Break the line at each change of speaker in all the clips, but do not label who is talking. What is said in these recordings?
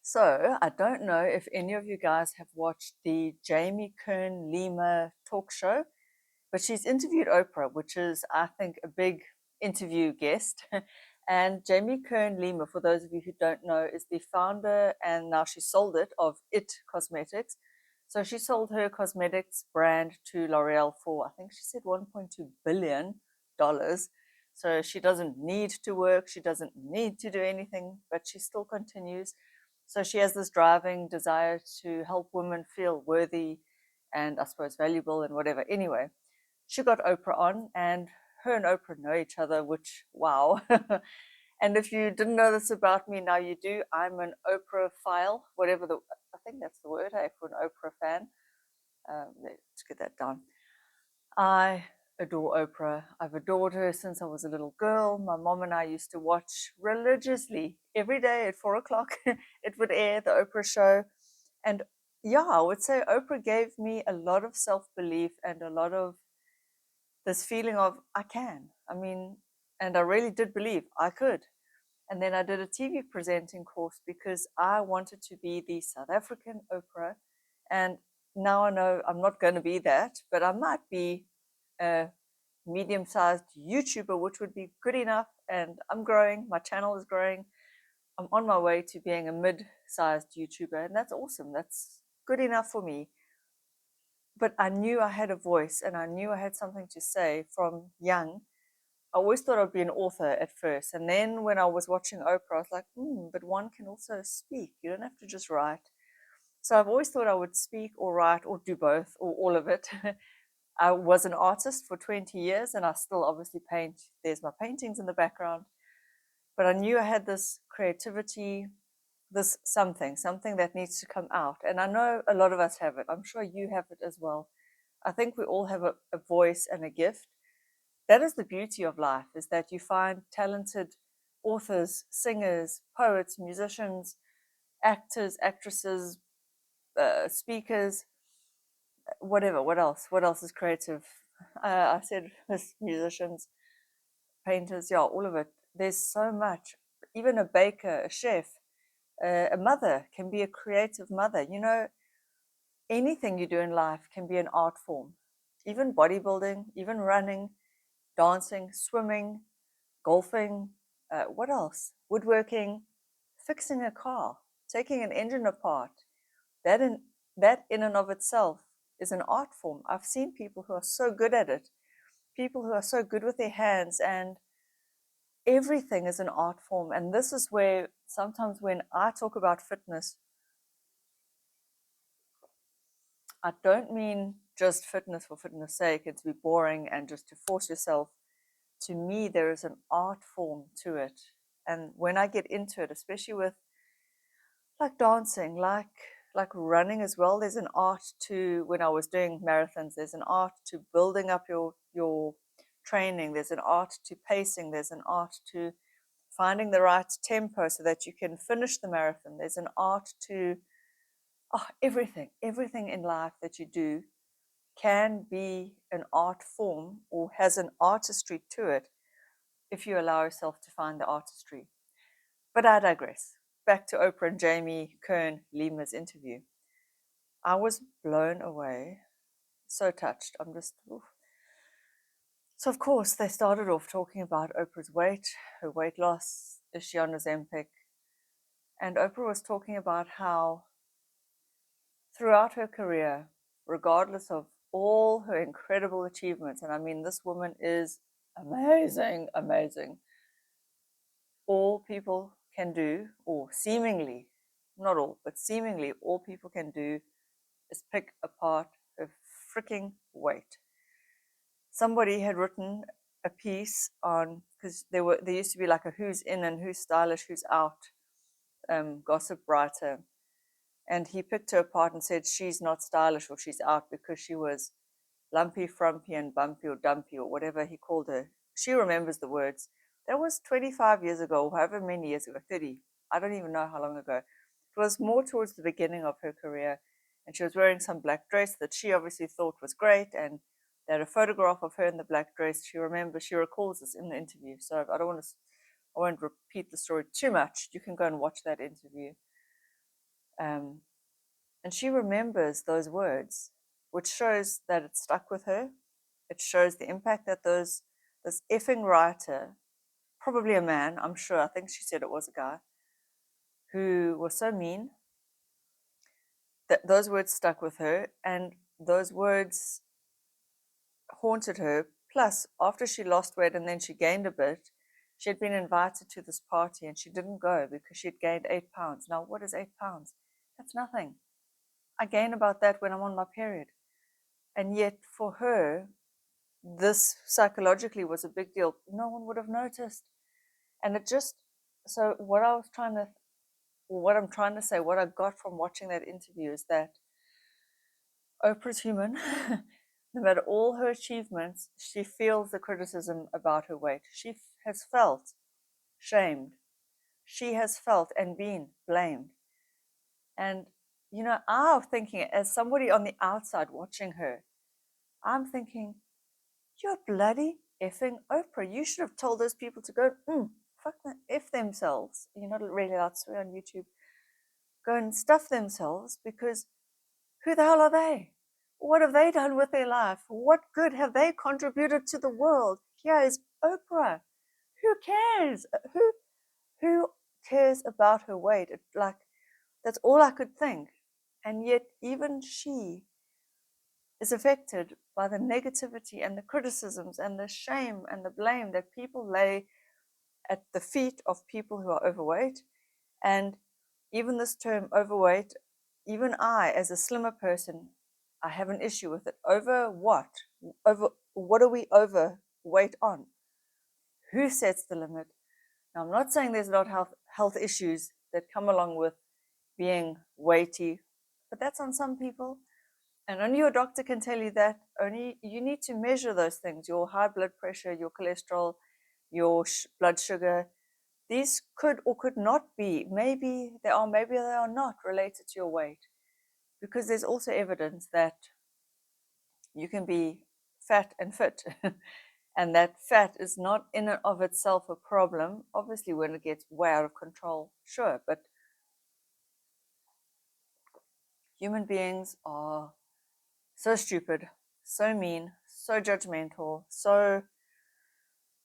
So, I don't know if any of you guys have watched the Jamie Kern Lima talk show, but she's interviewed Oprah, which is, I think, a big interview guest. And Jamie Kern Lima, for those of you who don't know, is the founder, and now she sold it, of It Cosmetics. So she sold her cosmetics brand to L'Oreal for, I think she said $1.2 billion. So she doesn't need to work, she doesn't need to do anything, but she still continues. So she has this driving desire to help women feel worthy and, I suppose, valuable and whatever. Anyway, she got Oprah on, and her and Oprah know each other, which, wow. And if you didn't know this about me, now you do. I'm an Oprah file, whatever I think that's the word, hey, for an Oprah fan. Let's get that down. I adore Oprah. I've adored her since I was a little girl. My mom and I used to watch religiously every day at 4 o'clock. It would air the Oprah show. And yeah, I would say Oprah gave me a lot of self belief and a lot of this feeling of I can. I mean, and I really did believe I could. And then I did a TV presenting course because I wanted to be the South African Oprah. And now I know I'm not going to be that, but I might be a medium sized YouTuber, which would be good enough. And I'm growing, my channel is growing. I'm on my way to being a mid sized YouTuber, and that's awesome. That's good enough for me. But I knew I had a voice and I knew I had something to say from young. I always thought I'd be an author at first. And then when I was watching Oprah, I was like, but one can also speak. You don't have to just write. So I've always thought I would speak or write or do both or all of it. I was an artist for 20 years and I still obviously paint. There's my paintings in the background. But I knew I had this creativity, this something that needs to come out. And I know a lot of us have it. I'm sure you have it as well. I think we all have a voice and a gift. That is the beauty of life, is that you find talented authors, singers, poets, musicians, actors, actresses, speakers, whatever. What else is creative? I said musicians, painters, yeah, all of it. There's so much. Even a baker, a chef, a mother can be a creative mother. You know, anything you do in life can be an art form. Even bodybuilding, even running, dancing, swimming, golfing, what else? Woodworking, fixing a car, taking an engine apart. That in and of itself is an art form. I've seen people who are so good at it, people who are so good with their hands, and everything is an art form. And this is where sometimes when I talk about fitness, I don't mean just fitness for fitness sake and to be boring and just to force yourself. To me, there is an art form to it. And when I get into it, especially with like dancing, like running as well, there's an art to, when I was doing marathons, there's an art to building up your training, there's an art to pacing, there's an art to finding the right tempo so that you can finish the marathon. There's an art to everything in life that you do can be an art form or has an artistry to it if you allow yourself to find the artistry. But I digress. Back to Oprah and Jamie Kern Lima's interview. I was blown away, so touched. I'm just, oof. So, of course, they started off talking about Oprah's weight, her weight loss, is she on Ozempic? And Oprah was talking about how throughout her career, regardless of all her incredible achievements, and I mean, this woman is amazing, amazing. All people can do, or seemingly, not all, but seemingly all people can do is pick apart her freaking weight. Somebody had written a piece on, because there used to be like a who's in and who's stylish, who's out gossip writer, and he picked her apart and said she's not stylish or she's out because she was lumpy, frumpy, and bumpy or dumpy or whatever he called her. She remembers the words. That was 25 years ago, however many years ago, 30. I don't even know how long ago. It was more towards the beginning of her career, and she was wearing some black dress that she obviously thought was great, and they had a photograph of her in the black dress. She recalls this in the interview. So I won't repeat the story too much. You can go and watch that interview. And she remembers those words, which shows that it stuck with her. It shows the impact that this effing writer, probably a man, I'm sure, I think she said it was a guy, who was so mean, that those words stuck with her, and those words haunted her. Plus, after she lost weight and then she gained a bit, she had been invited to this party and she didn't go because she had gained 8 pounds. Now, what is 8 pounds? That's nothing. I gain about that when I'm on my period. And yet, for her, this psychologically was a big deal. No one would have noticed. And it just, so what I'm trying to say, what I got from watching that interview is that Oprah's human. No matter all her achievements, she feels the criticism about her weight. She has felt shamed. She has felt and been blamed. And, I'm thinking, as somebody on the outside watching her, I'm thinking, you're bloody effing Oprah. You should have told those people to go, fuck them, F themselves. You're not really allowed to swear on YouTube. Go and stuff themselves, because who the hell are they? What have they done with their life? What good have they contributed to the world? Here is Oprah. Who cares? Who cares about her weight? That's all I could think. And yet even she is affected by the negativity and the criticisms and the shame and the blame that people lay at the feet of people who are overweight. And even this term overweight, even I, as a slimmer person, I have an issue with it. Over what? Over what are we overweight on? Who sets the limit? Now, I'm not saying there's not health issues that come along with being weighty, but that's on some people. And only your doctor can tell you that. Only you need to measure those things: your high blood pressure, your cholesterol, your blood sugar. These could or could not be, maybe they are not related to your weight, because there's also evidence that you can be fat and fit. And that fat is not in and of itself a problem. Obviously, when it gets way out of control, sure, but human beings are so stupid, so mean, so judgmental, so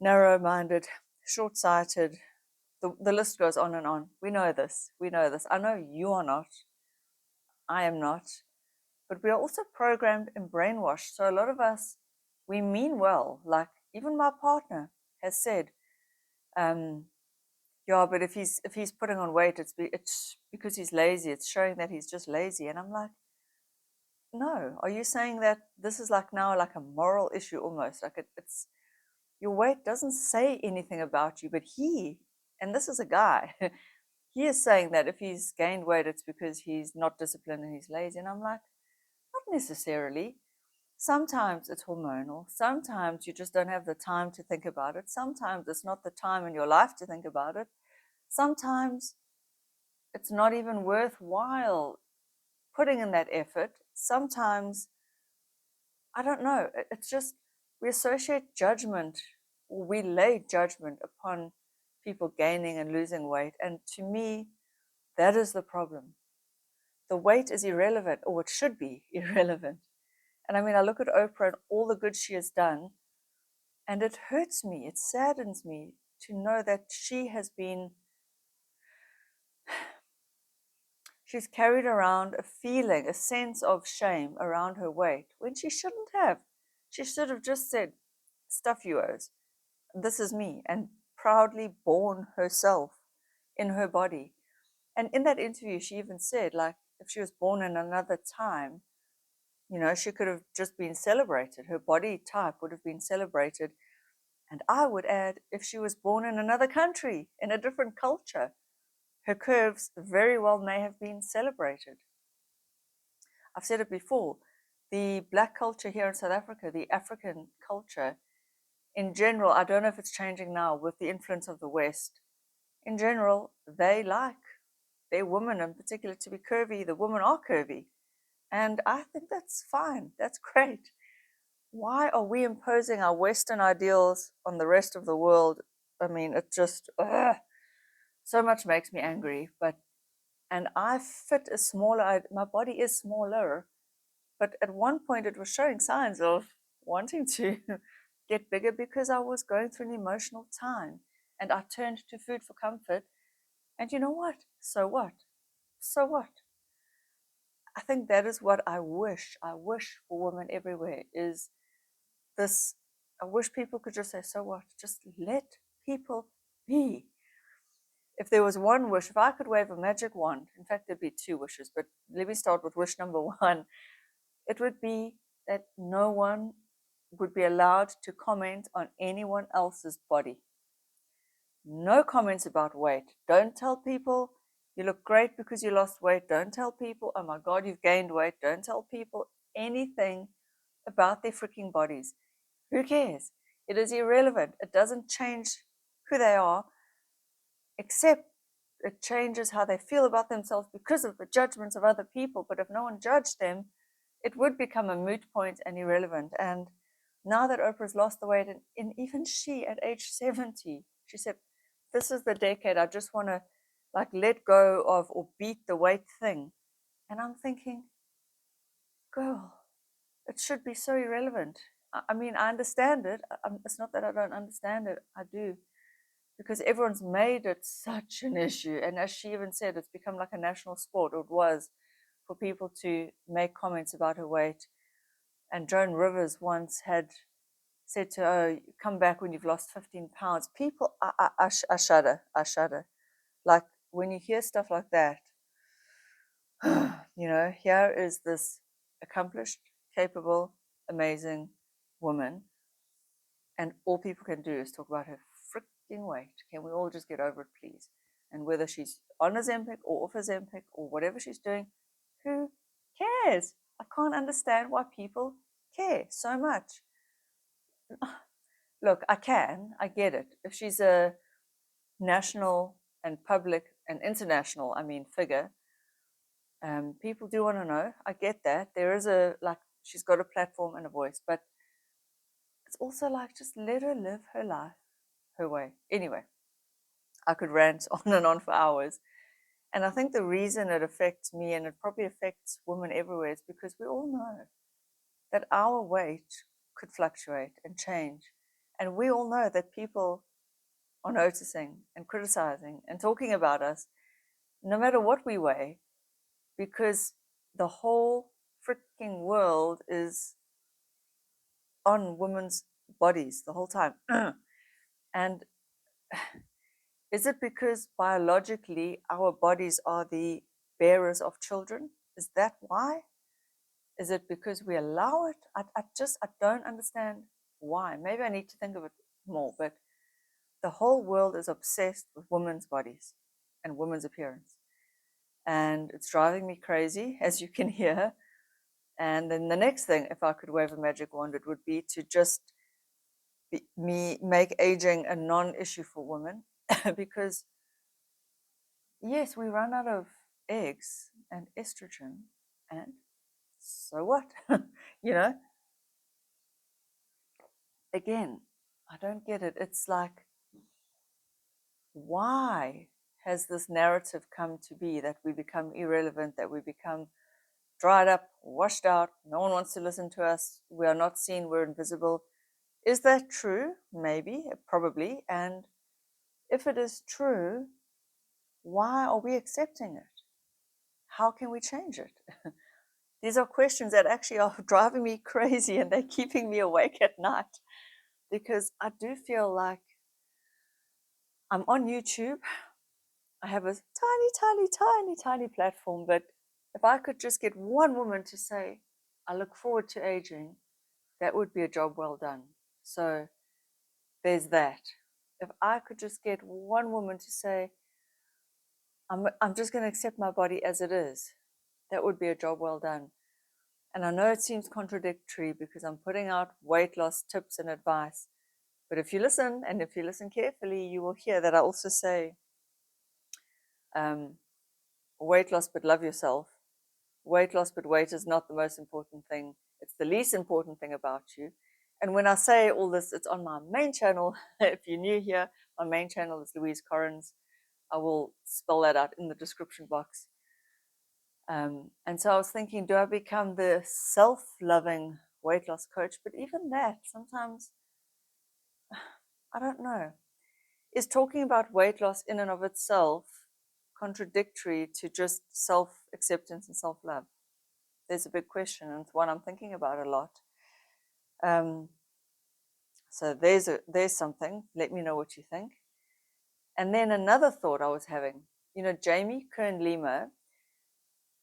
narrow-minded, short-sighted. The list goes on and on. We know this. We know this. I know you are not. I am not. But we are also programmed and brainwashed. So a lot of us, we mean well. Like even my partner has said, yeah, but if he's putting on weight, it's because he's lazy. It's showing that he's just lazy. And I'm like, no. Are you saying that this is like now like a moral issue almost? Like it's your weight doesn't say anything about you, but and this is a guy, he is saying that if he's gained weight, it's because he's not disciplined and he's lazy. And I'm like, not necessarily. Sometimes it's hormonal. Sometimes you just don't have the time to think about it. Sometimes it's not the time in your life to think about it. Sometimes it's not even worthwhile putting in that effort. Sometimes, I don't know, it's just we associate judgment, or we lay judgment upon people gaining and losing weight. And to me, that is the problem. The weight is irrelevant, or it should be irrelevant. And I mean, I look at Oprah and all the good she has done, and it hurts me, it saddens me to know that she's carried around a feeling, a sense of shame around her weight when she shouldn't have. She should have just said, stuff yours, this is me, and proudly borne herself in her body. And in that interview, she even said, like, if she was born in another time, she could have just been celebrated. Her body type would have been celebrated. And I would add, if she was born in another country, in a different culture, her curves very well may have been celebrated. I've said it before, the Black culture here in South Africa, the African culture, in general, I don't know if it's changing now with the influence of the West. In general, they like their women in particular to be curvy. The women are curvy. And I think that's fine. That's great. Why are we imposing our Western ideals on the rest of the world? I mean, it just so much makes me angry. But And I fit a smaller, my body is smaller, but at one point it was showing signs of wanting to get bigger because I was going through an emotional time and I turned to food for comfort. And you know what? So what? So what? I think that is what I wish. I wish for women everywhere is this. I wish people could just say, so what? Just let people be. If there was one wish, if I could wave a magic wand, in fact, there'd be two wishes, but let me start with wish number one. It would be that no one would be allowed to comment on anyone else's body. No comments about weight. Don't tell people you look great because you lost weight. Don't tell people, oh my God, you've gained weight. Don't tell people anything about their freaking bodies. Who cares? It is irrelevant. It doesn't change who they are, except it changes how they feel about themselves because of the judgments of other people. But if no one judged them, it would become a moot point and irrelevant. And now that Oprah's lost the weight, and even she at age 70, she said, this is the decade I just want to like let go of or beat the weight thing. And I'm thinking, girl, it should be so irrelevant. I mean, I understand it. It's not that I don't understand it. I do. Because everyone's made it such an issue. And as she even said, it's become like a national sport, or it was, for people to make comments about her weight. And Joan Rivers once had said to her, oh, come back when you've lost 15 pounds. People, I shudder. I shudder. Like when you hear stuff like that, here is this accomplished, capable, amazing woman, and all people can do is talk about her freaking weight. Can we all just get over it, please? And whether she's on Ozempic or off Ozempic or whatever she's doing, who cares? I can't understand why people care so much. Look, I get it. If she's a national and public and international, figure, people do want to know. I get that. There is she's got a platform and a voice, but it's also like, just let her live her life her way. Anyway, I could rant on and on for hours. And I think the reason it affects me, and it probably affects women everywhere, is because we all know that our weight could fluctuate and change. And we all know that people are noticing and criticizing and talking about us, no matter what we weigh, because the whole freaking world is on women's bodies the whole time. And is it because biologically our bodies are the bearers of children? Is that why? Is it because we allow it? I don't understand why. Maybe I need to think of it more, but the whole world is obsessed with women's bodies and women's appearance. And it's driving me crazy, as you can hear. And then the next thing, if I could wave a magic wand, it would be to just make aging a non-issue for women. Because yes, we run out of eggs and estrogen, and so what? you know, Again, I don't get it. It's like, why has this narrative come to be that we become irrelevant, that we become dried up, washed out, no one wants to listen to us, we are not seen, we're invisible? Is that true? Maybe, probably. And if it is true, why are we accepting it? How can we change it? These are questions that actually are driving me crazy, and they're keeping me awake at night, because I do feel like I'm on YouTube. I have a tiny, tiny, tiny, tiny platform, but if I could just get one woman to say, I look forward to aging, that would be a job well done. So there's that. If I could just get one woman to say, I'm just going to accept my body as it is, that would be a job well done. And I know it seems contradictory because I'm putting out weight loss tips and advice. But if you listen, and if you listen carefully, you will hear that I also say, weight loss, but love yourself. Weight loss, but weight is not the most important thing. It's the least important thing about you. And when I say all this, it's on my main channel. If you're new here, my main channel is Louise Corrans. I will spell that out in the description box. And so I was thinking, do I become the self-loving weight loss coach? But even that, sometimes, I don't know. Is talking about weight loss in and of itself contradictory to just self-acceptance and self-love? There's a big question, and it's one I'm thinking about a lot. So there's something. Let me know what you think. And then another thought I was having, Jamie Kern Lima,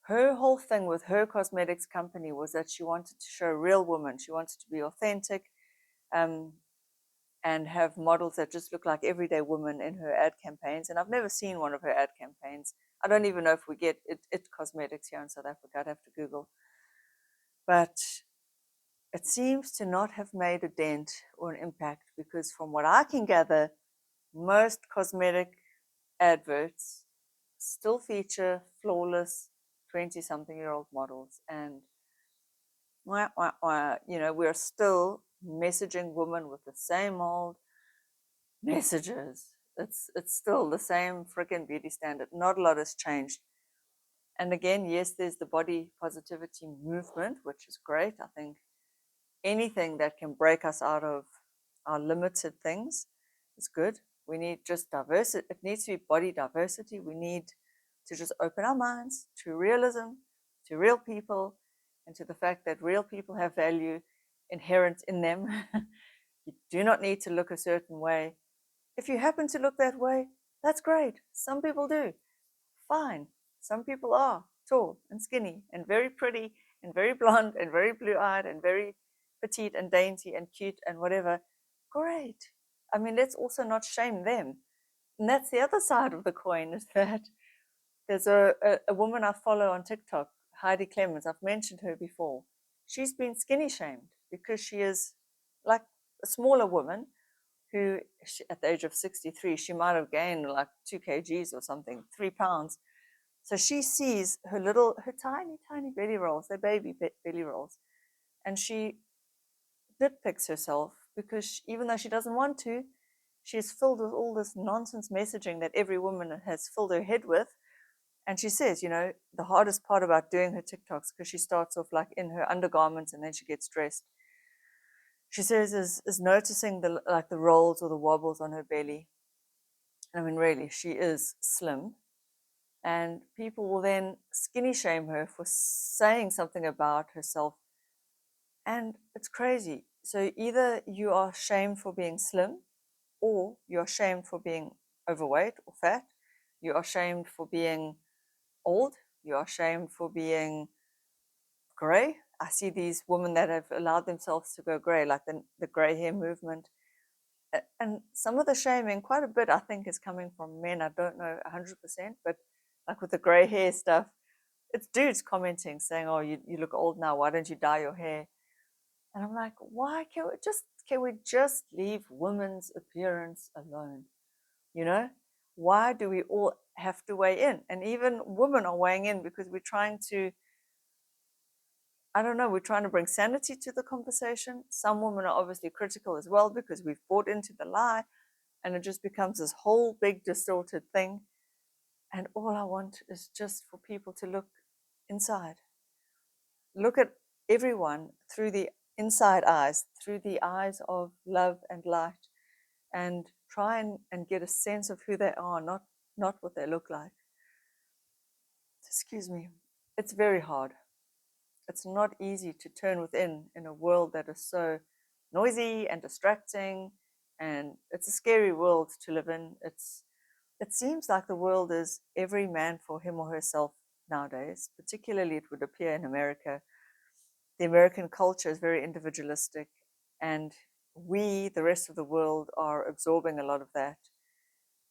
her whole thing with her cosmetics company was that she wanted to show a real woman. She wanted to be authentic, and have models that just look like everyday women in her ad campaigns. And I've never seen one of her ad campaigns. I don't even know if we get it cosmetics here in South Africa. I'd have to Google. But it seems to not have made a dent or an impact, because from what I can gather, most cosmetic adverts still feature flawless 20-something-year-old models. And we're still messaging women with the same old messages. It's still the same freaking beauty standard. Not a lot has changed. And again, yes, there's the body positivity movement, which is great. I think anything that can break us out of our limited things is good. We need just diversity. It needs to be body diversity. We need to just open our minds to realism, to real people, and to the fact that real people have value inherent in them. You do not need to look a certain way. If you happen to look that way, that's great. Some people do. Fine. Some people are tall and skinny and very pretty and very blonde and very blue-eyed and very petite and dainty and cute and whatever. Great. I mean, let's also not shame them. And that's the other side of the coin, is that there's a woman I follow on TikTok, Heidi Clemens. I've mentioned her before. She's been skinny shamed because she is like a smaller woman who, at the age of 63, she might have gained like 2 kgs or something, 3 pounds. So she sees her tiny, tiny belly rolls, they're baby belly rolls, and she nitpicks herself because even though she doesn't want to, she's filled with all this nonsense messaging that every woman has filled her head with. And she says, the hardest part about doing her TikToks, because she starts off like in her undergarments and then she gets dressed. She says is noticing the rolls or the wobbles on her belly. I mean, really, she is slim. And people will then skinny shame her for saying something about herself. And it's crazy. So either you are shamed for being slim, or you're shamed for being overweight or fat. You are shamed for being old. You are shamed for being gray. I see these women that have allowed themselves to go gray, like the gray hair movement. And some of the shaming, quite a bit, I think, is coming from men. I don't know 100%, but like with the gray hair stuff, it's dudes commenting saying, "Oh, you look old now. Why don't you dye your hair?" And I'm like, why can we just leave women's appearance alone? You know, why do we all have to weigh in? And even women are weighing in because we're trying to, I don't know, we're trying to bring sanity to the conversation. Some women are obviously critical as well because we've bought into the lie, and it just becomes this whole big distorted thing. And all I want is just for people to look inside. Look at everyone through the inside eyes, through the eyes of love and light, and try and get a sense of who they are, not what they look like. Excuse me. It's very hard. It's not easy to turn within in a world that is so noisy and distracting, and it's a scary world to live in. It seems like the world is every man for him or herself nowadays. Particularly, it would appear in America. The American culture is very individualistic, and we, the rest of the world, are absorbing a lot of that.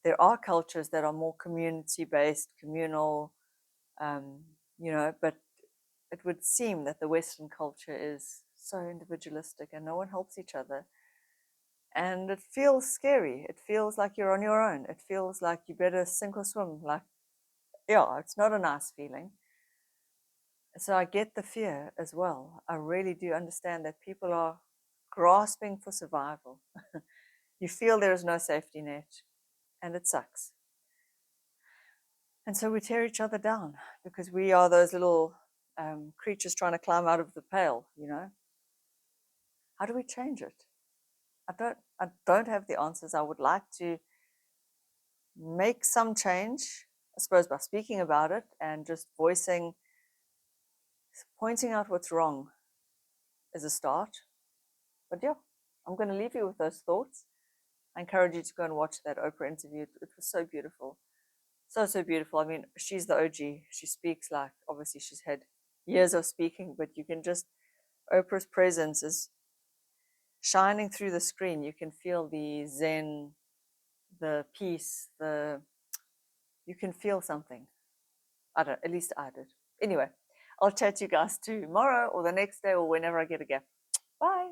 There are cultures that are more community-based, communal, but it would seem that the Western culture is so individualistic and no one helps each other. And it feels scary. It feels like you're on your own. It feels like you better sink or swim. It's not a nice feeling. So I get the fear as well. I really do understand that people are grasping for survival. You feel there is no safety net, and it sucks. And so we tear each other down because we are those little creatures trying to climb out of the pail, you know? How do we change it? I don't have the answers. I would like to make some change, I suppose, by speaking about it and just voicing, pointing out what's wrong is a start. But yeah, I'm going to leave you with those thoughts. I encourage you to go and watch that Oprah interview. It was so beautiful. So, so beautiful. I mean, she's the OG. She speaks like, obviously, she's had years of speaking, but you can just, Oprah's presence is shining through the screen. You can feel the zen, the peace, you can feel something. I don't, at least I did. Anyway, I'll chat to you guys tomorrow or the next day or whenever I get a gap. Bye.